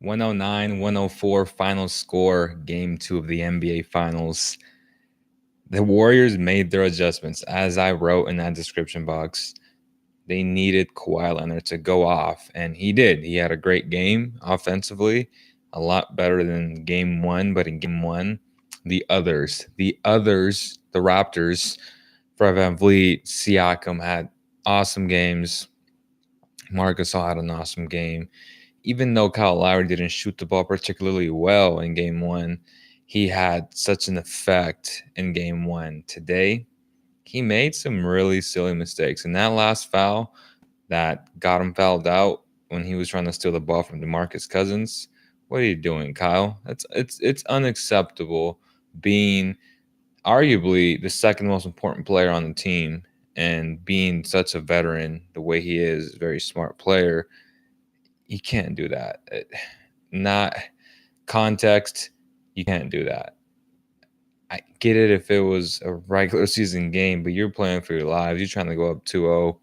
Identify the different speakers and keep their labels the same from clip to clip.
Speaker 1: 109-104 final score, game 2 of the NBA Finals. The Warriors made their adjustments. As I wrote in that description box, they needed Kawhi Leonard to go off, and he did. He had a great game offensively, a lot better than game 1, but in game 1, the Raptors, Fred VanVleet, Siakam had awesome games. Marcus had an awesome game. Even though Kyle Lowry didn't shoot the ball particularly well in game 1, he had such an effect in game 1. Today, he made some really silly mistakes. And that last foul that got him fouled out when he was trying to steal the ball from DeMarcus Cousins, what are you doing, Kyle? It's unacceptable being arguably the second most important player on the team and being such a veteran the way he is, very smart player. You can't do that. Not context, you can't do that. I get it if it was a regular season game, but you're playing for your lives. You're trying to go up 2-0.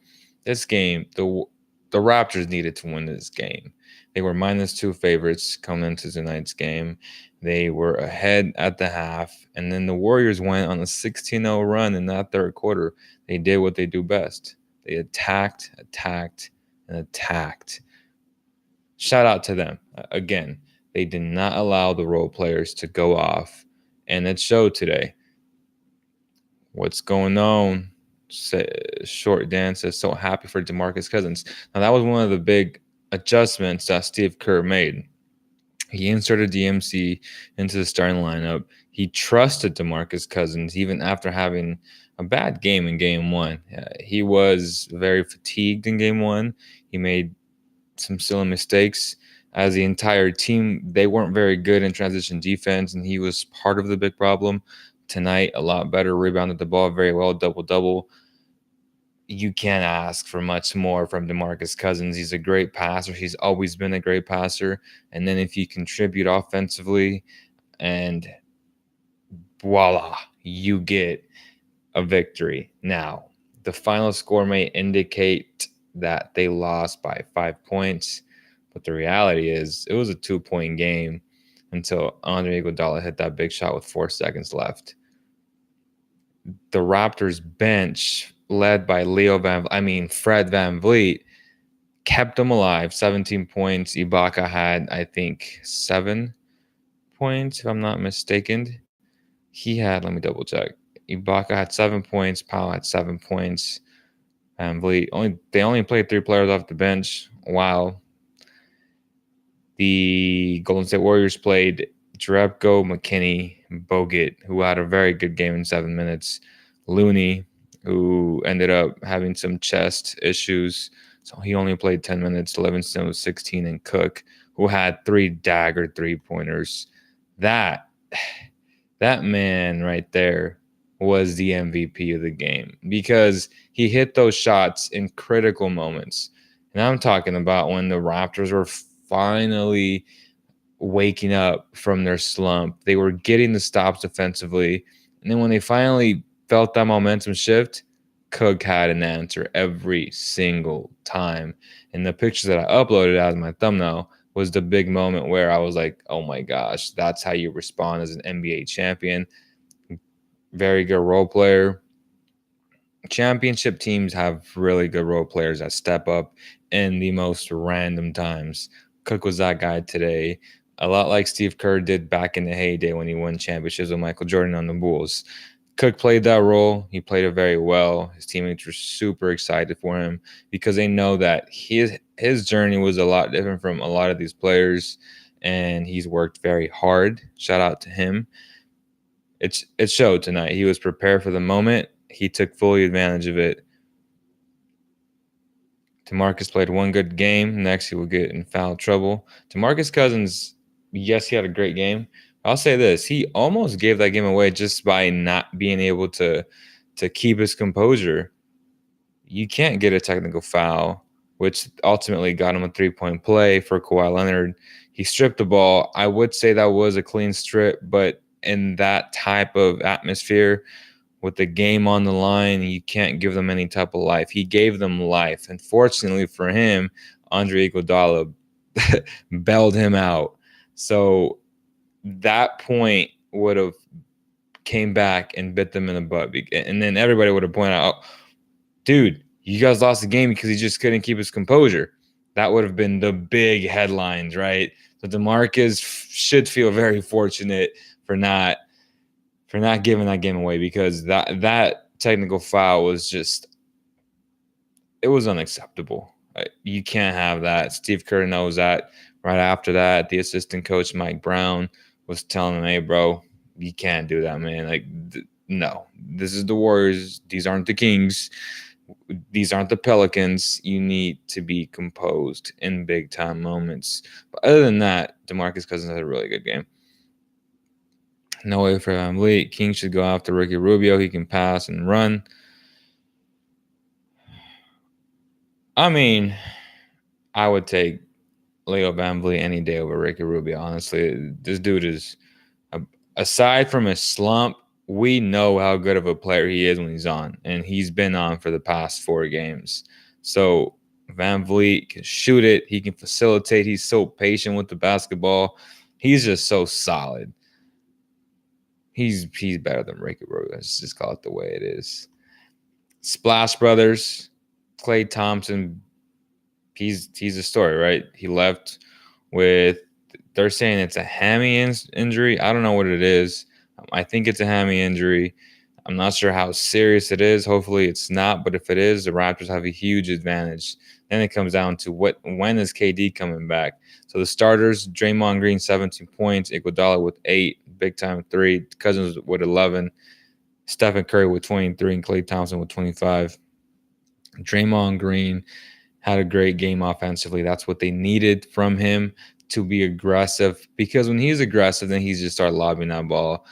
Speaker 1: This game, the Raptors needed to win this game. They were -2 favorites coming into tonight's game. They were ahead at the half, and then the Warriors went on a 16-0 run in that third quarter. They did what they do best. They attacked, and attacked. Shout out to them. Again, they did not allow the role players to go off, and it showed today. What's going on? Short Dan says, so happy for DeMarcus Cousins. Now, that was one of the big adjustments that Steve Kerr made. He inserted DMC into the starting lineup. He trusted DeMarcus Cousins even after having a bad game in game 1. He was very fatigued in game 1. He made some silly mistakes. As the entire team, they weren't very good in transition defense, and he was part of the big problem. Tonight, a lot better, rebounded the ball very well, double-double. You can't ask for much more from DeMarcus Cousins. He's a great passer. He's always been a great passer. And then if you contribute offensively, and voila, you get a victory. Now, the final score may indicate that they lost by 5 points, but the reality is it was a 2-point game until Andre Iguodala hit that big shot with 4 seconds left. The Raptors bench, led by Fred VanVleet, kept them alive. 17 points. Ibaka had, I think, 7 points, if I'm not mistaken. Let me double check. Ibaka had 7 points. Powell had 7 points. VanVleet, they only played 3 players off the bench, while the Golden State Warriors played Jerebko, McKinney, Bogut, who had a very good game in 7 minutes, Looney, who ended up having some chest issues, so he only played 10 minutes. Livingston was 16, and Cook, who had 3 dagger 3-pointers. That man right there was the MVP of the game because he hit those shots in critical moments. And I'm talking about when the Raptors were finally waking up from their slump. They were getting the stops defensively. And then when they finally felt that momentum shift, Cook had an answer every single time. And the picture that I uploaded as my thumbnail was the big moment where I was like, oh my gosh, that's how you respond as an NBA champion. Very good role player. Championship teams have really good role players that step up in the most random times. Cook was that guy today, a lot like Steve Kerr did back in the heyday when he won championships with Michael Jordan on the Bulls. Cook played that role. He played it very well. His teammates were super excited for him because they know that his journey was a lot different from a lot of these players, and he's worked very hard. Shout out to him. It showed tonight. He was prepared for the moment. He took fully advantage of it. DeMarcus played one good game. Next, he will get in foul trouble. DeMarcus Cousins, yes, he had a great game. I'll say this. He almost gave that game away just by not being able to keep his composure. You can't get a technical foul, which ultimately got him a 3-point play for Kawhi Leonard. He stripped the ball. I would say that was a clean strip, but in that type of atmosphere, with the game on the line, you can't give them any type of life. He gave them life. And fortunately for him, Andre Iguodala bailed him out. So that point would have came back and bit them in the butt. And then everybody would have pointed out, oh, dude, you guys lost the game because he just couldn't keep his composure. That would have been the big headlines, right? So DeMarcus should feel very fortunate for not giving that game away, because that technical foul was just, it was unacceptable. You can't have that. Steve Kerr knows that. Right after that, the assistant coach, Mike Brown, was telling him, hey, bro, you can't do that, man. Like, no, this is the Warriors. These aren't the Kings. These aren't the Pelicans. You need to be composed in big-time moments. But other than that, DeMarcus Cousins had a really good game. No way for VanVleet. King should go after Ricky Rubio. He can pass and run. I mean, I would take Leo VanVleet any day over Ricky Rubio, honestly. This dude is, aside from his slump, we know how good of a player he is when he's on, and he's been on for the past 4 games. So VanVleet can shoot it. He can facilitate. He's so patient with the basketball. He's just so solid. He's better than Ricky Rubio. Let's just call it the way it is. Splash Brothers, Klay Thompson, he's a story, right? He left with, they're saying it's a hammy injury. I don't know what it is. I think it's a hammy injury. I'm not sure how serious it is. Hopefully it's not, but if it is, the Raptors have a huge advantage. Then it comes down to when is KD coming back? So the starters, Draymond Green, 17 points, Iguodala with 8, big time 3, Cousins with 11, Stephen Curry with 23, and Klay Thompson with 25. Draymond Green had a great game offensively. That's what they needed from him, to be aggressive, because when he's aggressive, then he's just started lobbing that ball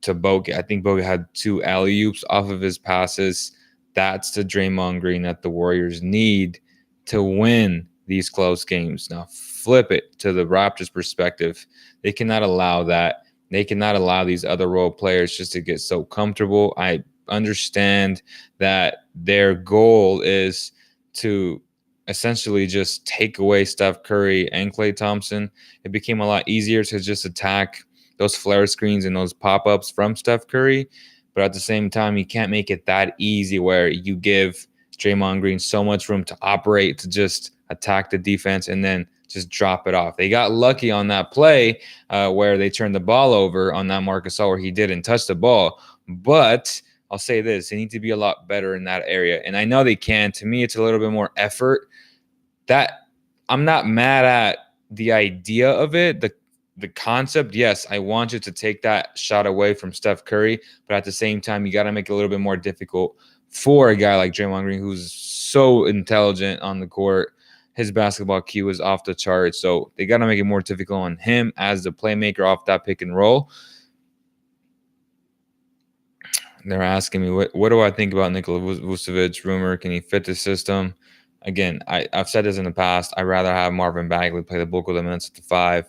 Speaker 1: to Bogut. I think Bogut had 2 alley-oops off of his passes. That's the Draymond Green that the Warriors need to win these close games. Now flip it to the Raptors' perspective. They cannot allow that. They cannot allow these other role players just to get so comfortable. I understand that their goal is to essentially just take away Steph Curry and Klay Thompson. It became a lot easier to just attack those flare screens and those pop-ups from Steph Curry. But at the same time, you can't make it that easy where you give Draymond Green so much room to operate, to just attack the defense and then just drop it off. They got lucky on that play where they turned the ball over on that Marc Gasol, where he didn't touch the ball. But I'll say this, they need to be a lot better in that area. And I know they can. To me, it's a little bit more effort. That I'm not mad at the idea of it, the concept. Yes, I want you to take that shot away from Steph Curry, but at the same time, you got to make it a little bit more difficult for a guy like Draymond Green, who's so intelligent on the court. His basketball IQ is off the charts, so they got to make it more difficult on him as the playmaker off that pick and roll. They're asking me, what do I think about Nikola Vucevic rumor? Can he fit the system? Again, I've said this in the past. I'd rather have Marvin Bagley play the bulk of the minutes at the 5.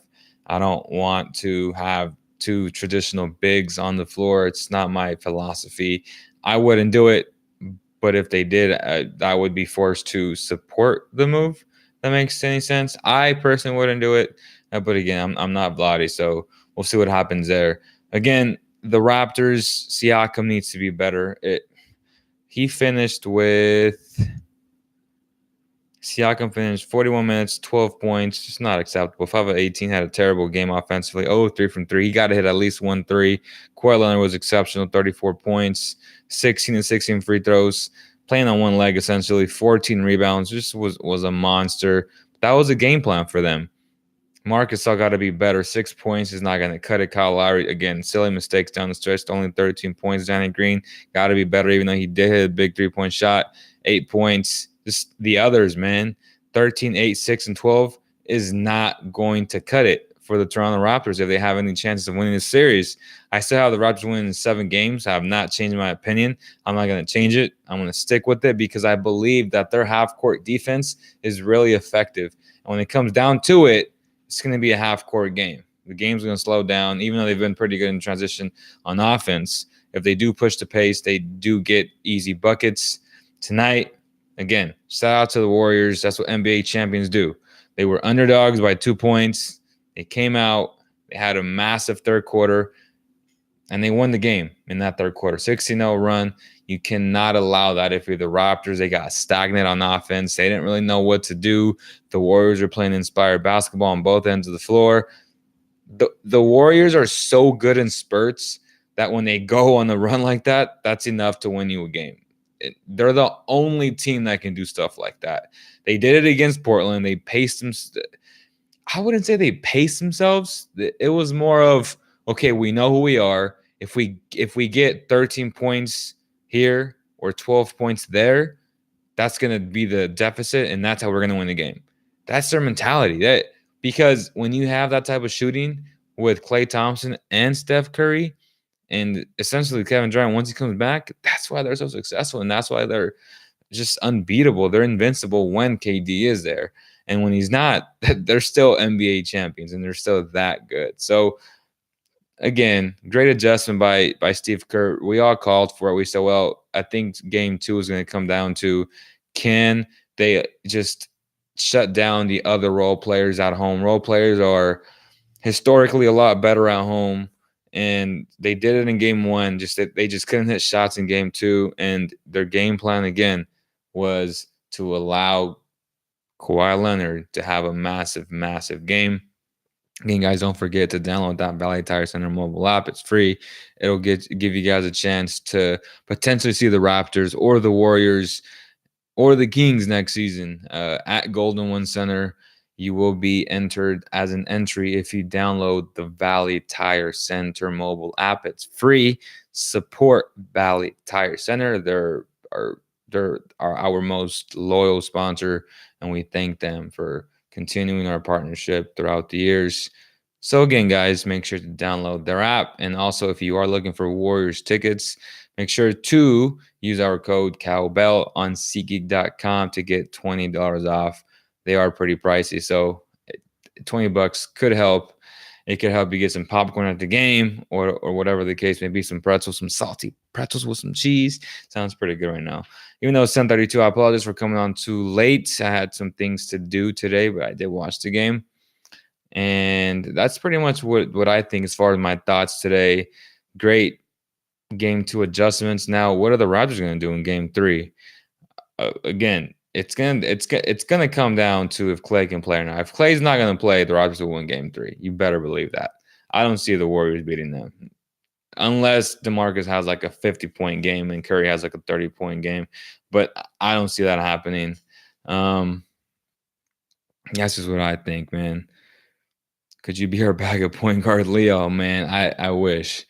Speaker 1: I don't want to have 2 traditional bigs on the floor. It's not my philosophy. I wouldn't do it, but if they did, I would be forced to support the move. That makes any sense. I personally wouldn't do it, but again, I'm not Vladdy, so we'll see what happens there. Again, the Raptors, Siakam needs to be better. He finished with... Siakam finished 41 minutes, 12 points. Just not acceptable. 5 of 18, had a terrible game offensively. 0-3 from 3. He got to hit at least 1 3. Kawhi Leonard was exceptional, 34 points, 16 and 16 free throws, playing on one leg essentially, 14 rebounds. Just was a monster. That was a game plan for them. Marc Gasol got to be better. 6 points is not going to cut it. Kyle Lowry, again, silly mistakes down the stretch. Only 13 points. Danny Green got to be better, even though he did hit a big 3-point shot. 8 points. Just the others, man. 13, 8, 6, and 12 is not going to cut it for the Toronto Raptors if they have any chances of winning this series. I still have the Raptors winning in 7 games. I have not changed my opinion. I'm not going to change it. I'm going to stick with it because I believe that their half-court defense is really effective. And when it comes down to it, it's going to be a half-court game. The game's going to slow down, even though they've been pretty good in transition on offense. If they do push the pace, they do get easy buckets. Tonight, again, shout out to the Warriors. That's what NBA champions do. They were underdogs by 2 points. They came out. They had a massive third quarter, and they won the game in that third quarter. 16-0 run. You cannot allow that if you're the Raptors. They got stagnant on offense. They didn't really know what to do. The Warriors are playing inspired basketball on both ends of the floor. The Warriors are so good in spurts that when they go on a run like that, that's enough to win you a game. They're the only team that can do stuff like that. They did it against Portland. They paced them. I wouldn't say they paced themselves. It was more of, okay, we know who we are. If we get 13 points here or 12 points there, that's going to be the deficit, and that's how we're going to win the game. That's their mentality. Because when you have that type of shooting with Klay Thompson and Steph Curry, and essentially Kevin Durant, once he comes back, that's why they're so successful, and that's why they're just unbeatable. They're invincible when KD is there. And when he's not, they're still NBA champions, and they're still that good. So, again, great adjustment by Steve Kerr. We all called for it. We said, well, I think game 2 is going to come down to, can they just shut down the other role players at home? Role players are historically a lot better at home, and they did it in game 1. They just couldn't hit shots in game 2, and their game plan again was to allow Kawhi Leonard to have a massive, massive game. Again, guys, don't forget to download that Valley Tire Center mobile app. It's free. It'll give you guys a chance to potentially see the Raptors or the Warriors or the Kings next season at Golden One Center. You will be entered as an entry if you download the Valley Tire Center mobile app. It's free. Support Valley Tire Center. They're our most loyal sponsor, and we thank them for continuing our partnership throughout the years. So again, guys, make sure to download their app. And also, if you are looking for Warriors tickets, make sure to use our code COWBELL on SeatGeek.com to get $20 off. They are pretty pricey, so $20 could help. It could help you get some popcorn at the game, or whatever the case may be, some pretzels, some salty pretzels with some cheese. Sounds pretty good right now. Even though it's 10:32, I apologize for coming on too late. I had some things to do today, but I did watch the game. And that's pretty much what I think as far as my thoughts today. Great game 2 adjustments. Now, what are the Raptors going to do in game 3? Again, it's gonna come down to if Klay can play or not. If Klay's not gonna play, the Raptors will win game 3. You better believe that. I don't see the Warriors beating them unless DeMarcus has like a 50-point game and Curry has like a 30-point game. But I don't see that happening. That's just what I think, man. Could you be our backup point guard, Leo? Man, I wish.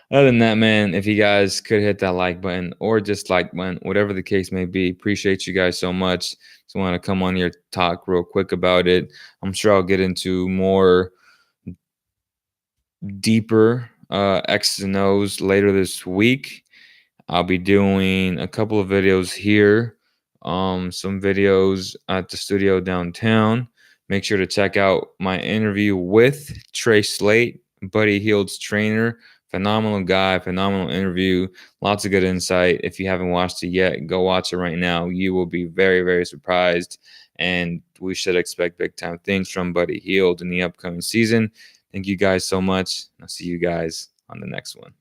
Speaker 1: Other than that, man, if you guys could hit that like button or dislike button, whatever the case may be, appreciate you guys so much. Just want to come on here, talk real quick about it. I'm sure I'll get into more deeper X's and O's later this week. I'll be doing a couple of videos here, some videos at the studio downtown. Make sure to check out my interview with Trey Slate, Buddy Hield's trainer. Phenomenal guy, phenomenal interview, lots of good insight. If you haven't watched it yet, go watch it right now. You will be very, very surprised, and we should expect big-time things from Buddy Hield in the upcoming season. Thank you guys so much. I'll see you guys on the next one.